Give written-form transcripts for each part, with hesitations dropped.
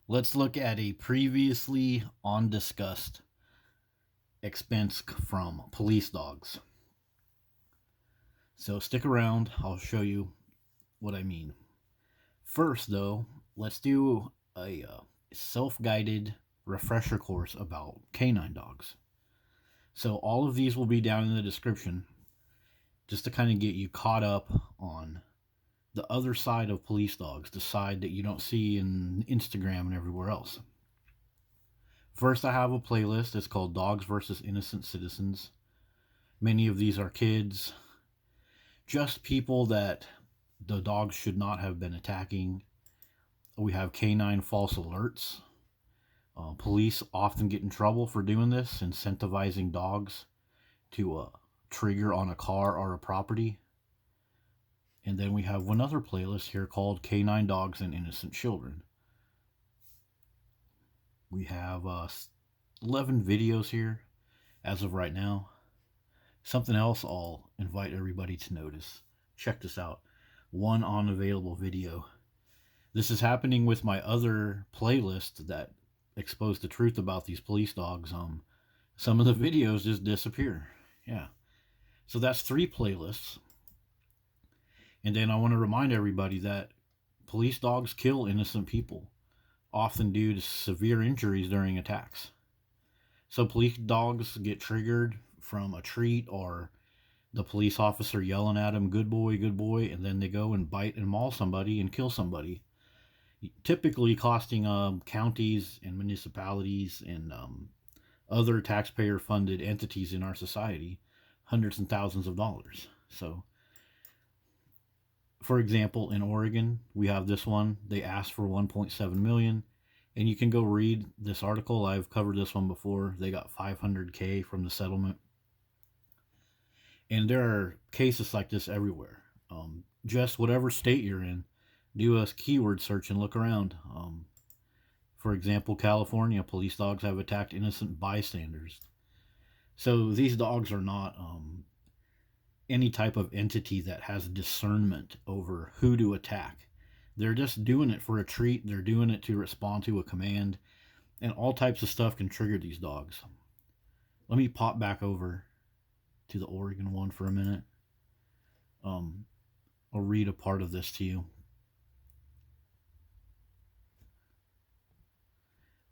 Let's look at a previously undiscussed expense from police dogs. So stick around, I'll show you what I mean. First, though, let's do a self guided refresher course about canine dogs. So, all of these will be down in the description just to kind of get you caught up on the other side of police dogs, the side that you don't see in Instagram and everywhere else. First, I have a playlist. It's called Dogs versus Innocent Citizens. Many of these are kids, just people that the dogs should not have been attacking. We have canine false alerts. Police often get in trouble for doing this, incentivizing dogs to trigger on a car or a property. And then we have another playlist here called Canine Dogs and Innocent Children. We have 11 videos here as of right now. Something else I'll invite everybody to notice. Check this out. One unavailable video. This is happening with my other playlist that exposed the truth about these police dogs. Some of the videos just disappear. Yeah. So that's 3 playlists. And then I want to remind everybody that police dogs kill innocent people, often due to severe injuries during attacks. So police dogs get triggered from a treat or the police officer yelling at them, good boy, and then they go and bite and maul somebody and kill somebody. Typically costing counties and municipalities and other taxpayer-funded entities in our society hundreds and thousands of dollars. So, for example, in Oregon, we have this one. They asked for 1.7 million, and you can go read this article. I've covered this one before. They got 500K from the settlement, and there are cases like this everywhere. Just whatever state you're in, do a keyword search and look around. For example, California police dogs have attacked innocent bystanders. So these dogs are not any type of entity that has discernment over who to attack. They're just doing it for a treat. They're doing it to respond to a command, and all types of stuff can trigger these dogs. Let me pop back over to the Oregon one for a minute. I'll read a part of this to you.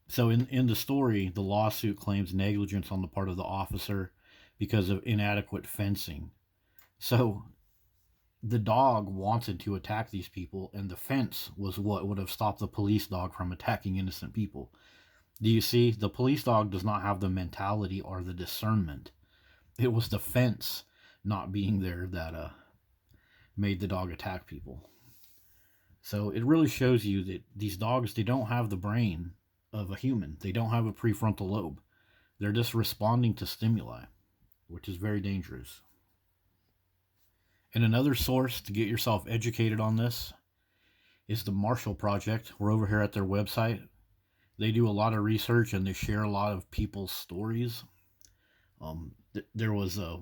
So in the story, the lawsuit claims negligence on the part of the officer because of inadequate fencing. So the dog wanted to attack these people, and the fence was what would have stopped the police dog from attacking innocent people. Do you see? The police dog does not have the mentality or the discernment. It was the fence not being there that made the dog attack people. So it really shows you that these dogs, they don't have the brain of a human. They don't have a prefrontal lobe. They're just responding to stimuli, which is very dangerous. And another source to get yourself educated on this is the Marshall Project. We're over here at their website. They do a lot of research and they share a lot of people's stories. There was a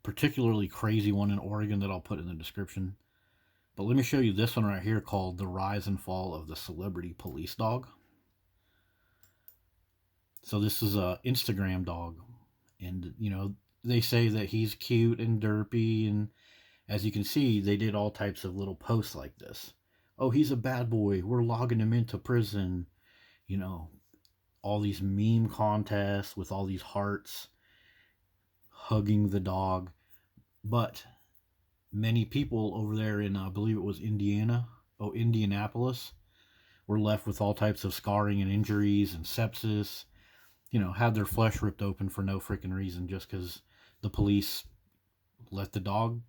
particularly crazy one in Oregon that I'll put in the description. But let me show you this one right here called The Rise and Fall of the Celebrity Police Dog. So this is a Instagram dog. And, they say that he's cute and derpy, and as you can see, they did all types of little posts like this. Oh, he's a bad boy. We're logging him into prison. All these meme contests with all these hearts hugging the dog. But many people over there in, I believe it was Indianapolis, were left with all types of scarring and injuries and sepsis. Had their flesh ripped open for no freaking reason just because the police let the dog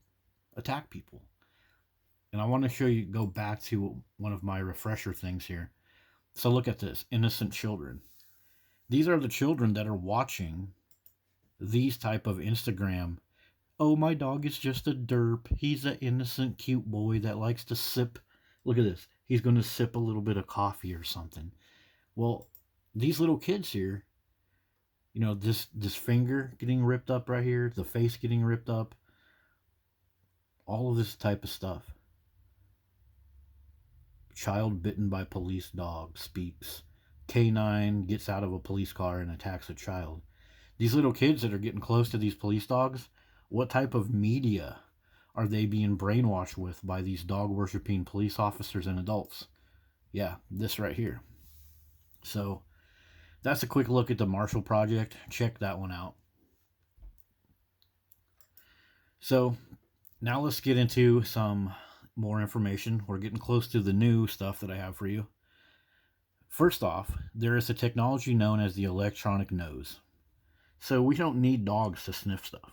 attack people. And I want to go back to one of my refresher things here. So look at this, innocent children. These are the children that are watching these type of Instagram. Oh, my dog is just a derp. He's an innocent, cute boy that likes to sip. Look at this. He's going to sip a little bit of coffee or something. Well, these little kids here, this finger getting ripped up right here, the face getting ripped up, all of this type of stuff. Child bitten by police dog speaks. canine gets out of a police car and attacks a child. These little kids that are getting close to these police dogs, what type of media are they being brainwashed with by these dog worshipping police officers and adults? Yeah, this right here. So that's a quick look at the Marshall Project. Check that one out. So now let's get into some more information. We're getting close to the new stuff that I have for you. First off, there is a technology known as the electronic nose. So we don't need dogs to sniff stuff.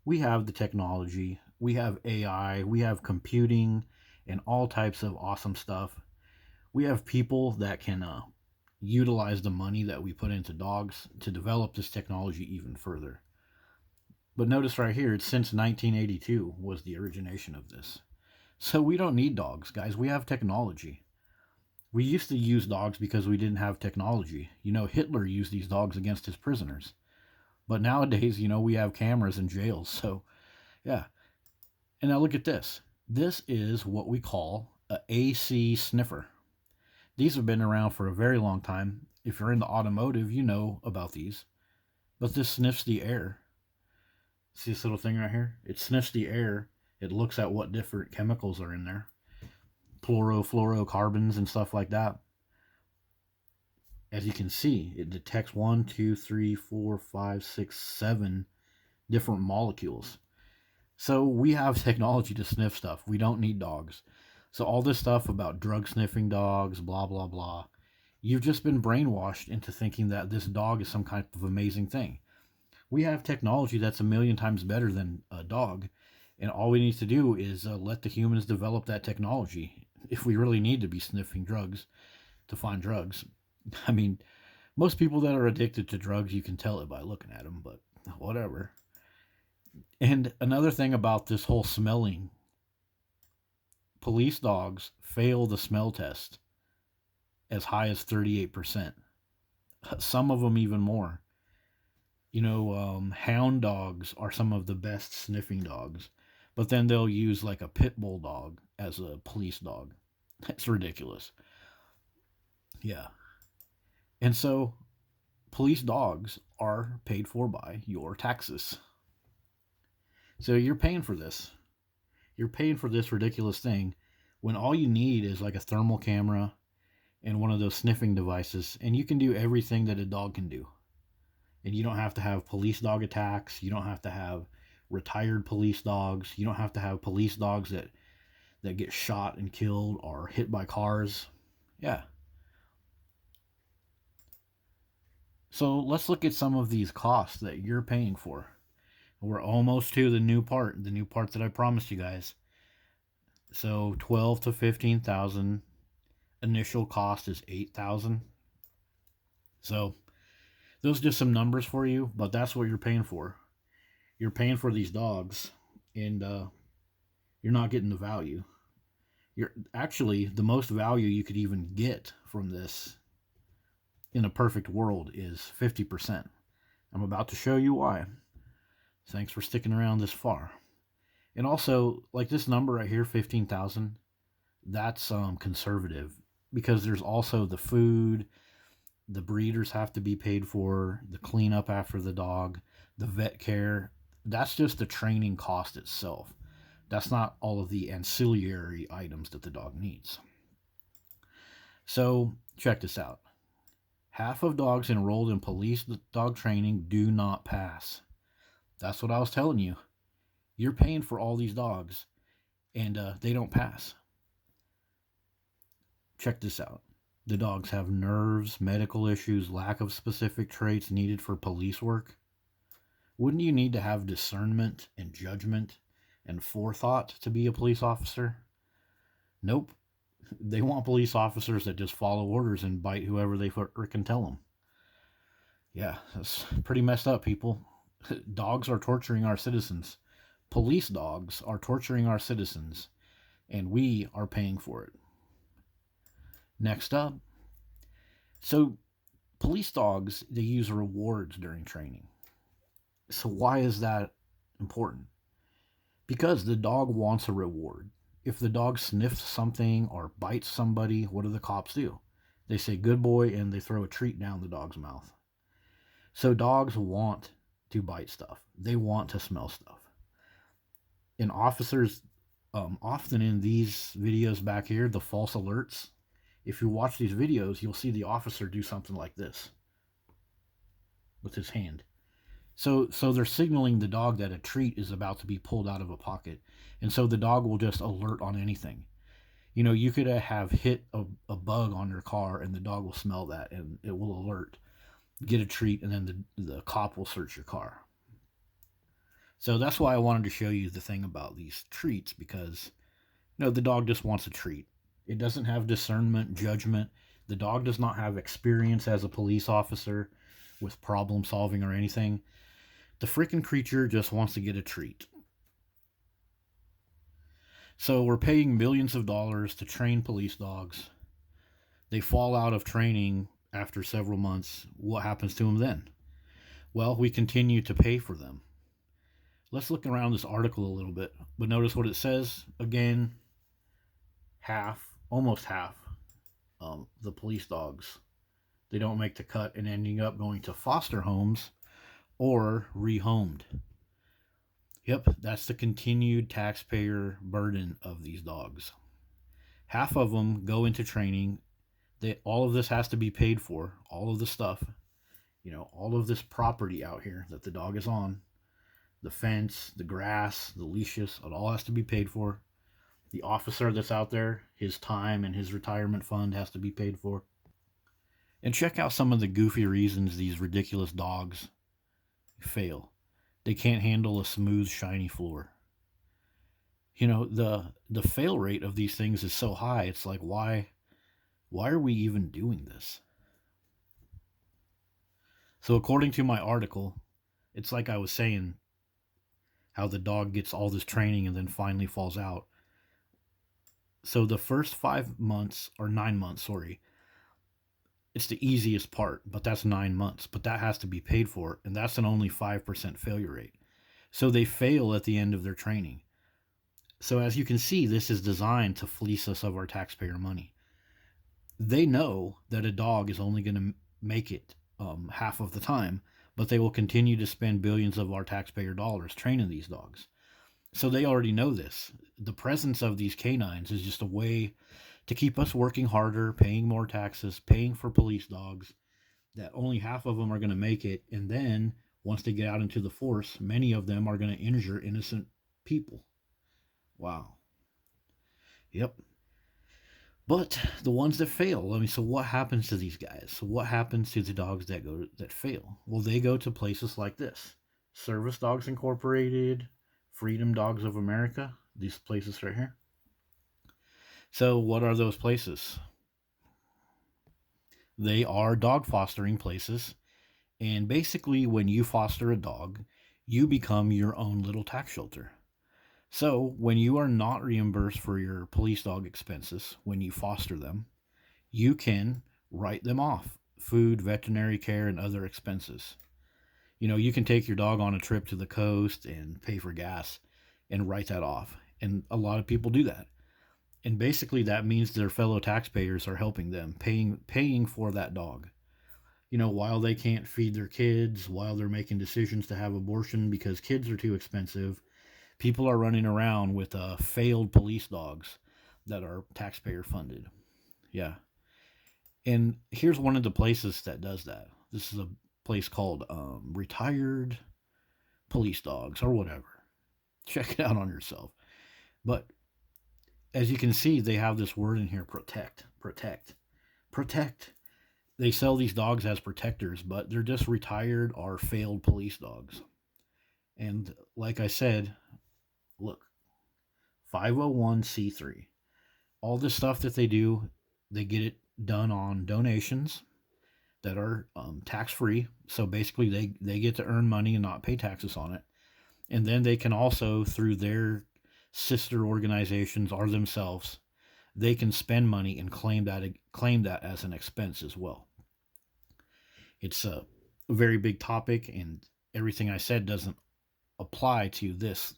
We have the technology, we have AI, we have computing, and all types of awesome stuff. We have people that can utilize the money that we put into dogs to develop this technology even further. But notice right here, it's since 1982 was the origination of this. So we don't need dogs, guys. We have technology. We used to use dogs because we didn't have technology. Hitler used these dogs against his prisoners. But nowadays, we have cameras in jails. So, yeah. And now look at this. This is what we call a AC sniffer. These have been around for a very long time. If you're in the automotive, you know about these. But this sniffs the air. See this little thing right here? It sniffs the air. It looks at what different chemicals are in there. Fluorocarbons and stuff like that. As you can see, it detects 1, 2, 3, 4, 5, 6, 7 different molecules. So we have technology to sniff stuff. We don't need dogs. So all this stuff about drug sniffing dogs, blah, blah, blah. You've just been brainwashed into thinking that this dog is some kind of amazing thing. We have technology that's a million times better than a dog. And all we need to do is let the humans develop that technology. If we really need to be sniffing drugs to find drugs. I mean, most people that are addicted to drugs, you can tell it by looking at them, but whatever. And another thing about this whole smelling, police dogs fail the smell test as high as 38%. Some of them even more. Hound dogs are some of the best sniffing dogs, but then they'll use like a pit bull dog as a police dog. That's ridiculous. Yeah. And so, police dogs are paid for by your taxes. So you're paying for this. You're paying for this ridiculous thing when all you need is like a thermal camera and one of those sniffing devices, and you can do everything that a dog can do. And you don't have to have police dog attacks. You don't have to have retired police dogs. You don't have to have police dogs that get shot and killed or hit by cars. Yeah. So let's look at some of these costs that you're paying for. We're almost to the new part that I promised you guys. So 12 to 15,000. Initial cost is 8,000. So those are just some numbers for you, but that's what you're paying for. You're paying for these dogs, and you're not getting the value. You're actually the most value you could even get from this in a perfect world is 50%. I'm about to show you why. Thanks for sticking around this far. And also, like this number right here, 15,000, that's conservative because there's also the food, the breeders have to be paid for, the cleanup after the dog, the vet care. That's just the training cost itself. That's not all of the ancillary items that the dog needs. So, check this out. Half of dogs enrolled in police dog training do not pass. That's what I was telling you. You're paying for all these dogs, and they don't pass. Check this out. The dogs have nerves, medical issues, lack of specific traits needed for police work. Wouldn't you need to have discernment and judgment and forethought to be a police officer? Nope. They want police officers that just follow orders and bite whoever they frickin' tell them. Yeah, that's pretty messed up, people. Dogs are torturing our citizens. Police dogs are torturing our citizens, and we are paying for it. Next up. So, police dogs, they use rewards during training. So why is that important? Because the dog wants a reward. If the dog sniffs something or bites somebody, what do the cops do? They say good boy and they throw a treat down the dog's mouth. So dogs want to bite stuff. They want to smell stuff. And officers, often in these videos back here, the false alerts, if you watch these videos, you'll see the officer do something like this with his hand. So they're signaling the dog that a treat is about to be pulled out of a pocket. And so the dog will just alert on anything. You know, you could have hit a bug on your car and the dog will smell that and it will alert, get a treat, and then the cop will search your car. So that's why I wanted to show you the thing about these treats, because the dog just wants a treat. It doesn't have discernment, judgment. The dog does not have experience as a police officer with problem solving or anything. The freaking creature just wants to get a treat. So we're paying millions of dollars to train police dogs. They fall out of training after several months. What happens to them then? Well, we continue to pay for them. Let's look around this article a little bit, but notice what it says. Again, almost half, the police dogs, they don't make the cut and ending up going to foster homes or rehomed. Yep, that's the continued taxpayer burden of these dogs. Half of them go into training. All of this has to be paid for, all of the stuff, all of this property out here that the dog is on. The fence, the grass, the leashes, it all has to be paid for. The officer that's out there, his time and his retirement fund has to be paid for. And check out some of the goofy reasons these ridiculous dogs fail. They can't handle a smooth, shiny floor. The fail rate of these things is so high, it's like, why are we even doing this? So according to my article, it's like I was saying, how the dog gets all this training and then finally falls out. So the first 9 months, it's the easiest part, but that's 9 months. But that has to be paid for, and that's an only 5% failure rate. So they fail at the end of their training. So as you can see, this is designed to fleece us of our taxpayer money. They know that a dog is only going to make it half of the time, but they will continue to spend billions of our taxpayer dollars training these dogs. So they already know this. The presence of these canines is just a way to keep us working harder, paying more taxes, paying for police dogs, that only half of them are going to make it. And then once they get out into the force, many of them are going to injure innocent people. Wow. Yep. But the ones that fail, so what happens to these guys? So what happens to the dogs that fail? Well, they go to places like this. Service Dogs Incorporated, Freedom Dogs of America, these places right here. So what are those places? They are dog fostering places. And basically, when you foster a dog, you become your own little tax shelter. So when you are not reimbursed for your police dog expenses, when you foster them, you can write them off. Food, veterinary care, and other expenses. You can take your dog on a trip to the coast and pay for gas and write that off. And a lot of people do that. And basically that means their fellow taxpayers are helping them, paying for that dog. While they can't feed their kids, while they're making decisions to have abortion because kids are too expensive, people are running around with failed police dogs that are taxpayer funded. Yeah. And here's one of the places that does that. This is a place called Retired Police Dogs or whatever. Check it out on yourself. But as you can see, they have this word in here, protect. They sell these dogs as protectors, but they're just retired or failed police dogs. And like I said, look, 501c3. All this stuff that they do, they get it done on donations that are tax-free. So basically they get to earn money and not pay taxes on it. And then they can also, through their sister organizations or themselves, they can spend money and claim that as an expense as well. It's a very big topic, and everything I said doesn't apply to this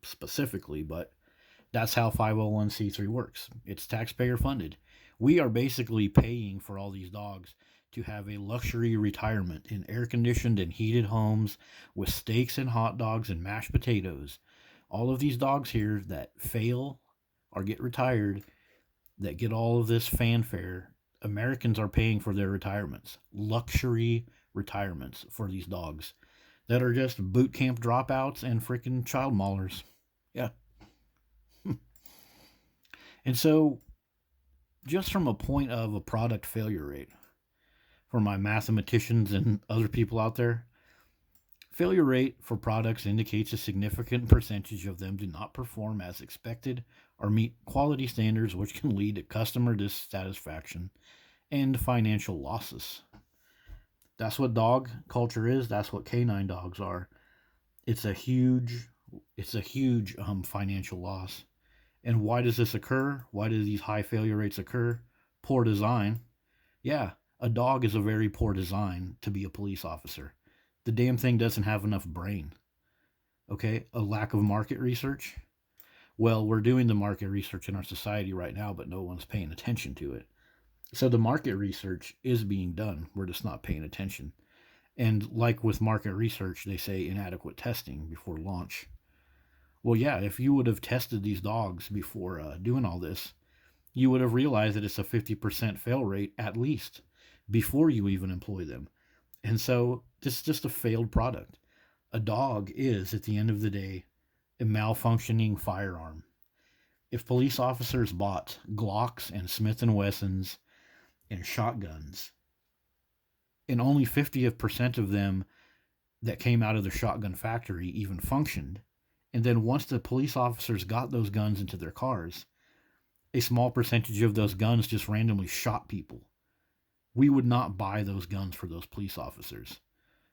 specifically, but that's how 501c3 works. It's taxpayer funded. We are basically paying for all these dogs to have a luxury retirement in air conditioned and heated homes with steaks and hot dogs and mashed potatoes. All of these dogs here that fail or get retired, that get all of this fanfare, Americans are paying for their retirements. Luxury retirements for these dogs that are just boot camp dropouts and freaking child maulers. Yeah. And so, just from a point of a product failure rate, for my mathematicians and other people out there, failure rate for products indicates a significant percentage of them do not perform as expected or meet quality standards, which can lead to customer dissatisfaction and financial losses. That's what dog culture is. That's what canine dogs are. It's a huge, financial loss. And why does this occur? Why do these high failure rates occur? Poor design. Yeah, a dog is a very poor design to be a police officer. The damn thing doesn't have enough brain. Okay, a lack of market research. Well, we're doing the market research in our society right now, but no one's paying attention to it. So the market research is being done. We're just not paying attention. And like with market research, they say inadequate testing before launch. Well, yeah, if you would have tested these dogs before doing all this, you would have realized that it's a 50% fail rate at least before you even employ them. And so this is just a failed product. A dog is, at the end of the day, a malfunctioning firearm. If police officers bought Glocks and Smith & Wessons and shotguns, and only 50% of them that came out of the shotgun factory even functioned, and then once the police officers got those guns into their cars, a small percentage of those guns just randomly shot people, we would not buy those guns for those police officers.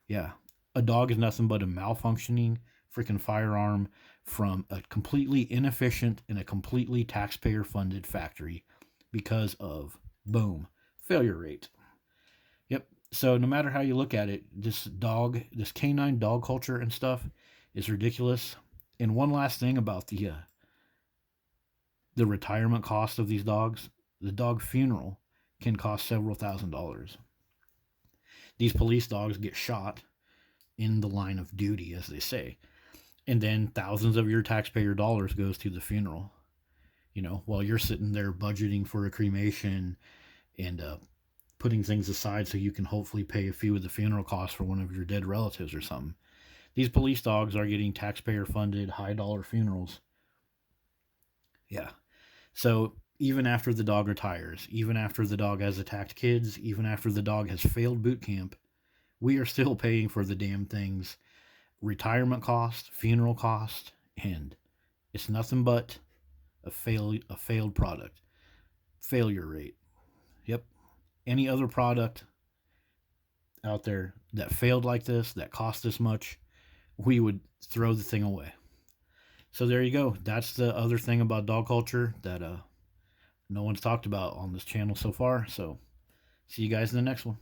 Yeah, a dog is nothing but a malfunctioning freaking firearm from a completely inefficient and a completely taxpayer-funded factory because of, boom, failure rate. Yep. So no matter how you look at it, this canine dog culture and stuff is ridiculous. And one last thing about the retirement cost of these dogs, the dog funeral can cost several $1,000s. These police dogs get shot in the line of duty, as they say, and then thousands of your taxpayer dollars goes to the funeral. While you're sitting there budgeting for a cremation and putting things aside so you can hopefully pay a few of the funeral costs for one of your dead relatives or something. These police dogs are getting taxpayer-funded, high-dollar funerals. Yeah. So even after the dog retires, even after the dog has attacked kids, even after the dog has failed boot camp, we are still paying for the damn thing's retirement cost, funeral cost, and it's nothing but a failed product. Failure rate. Yep. Any other product out there that failed like this, that cost this much, we would throw the thing away. So there you go. That's the other thing about dog culture that no one's talked about on this channel so far. So see you guys in the next one.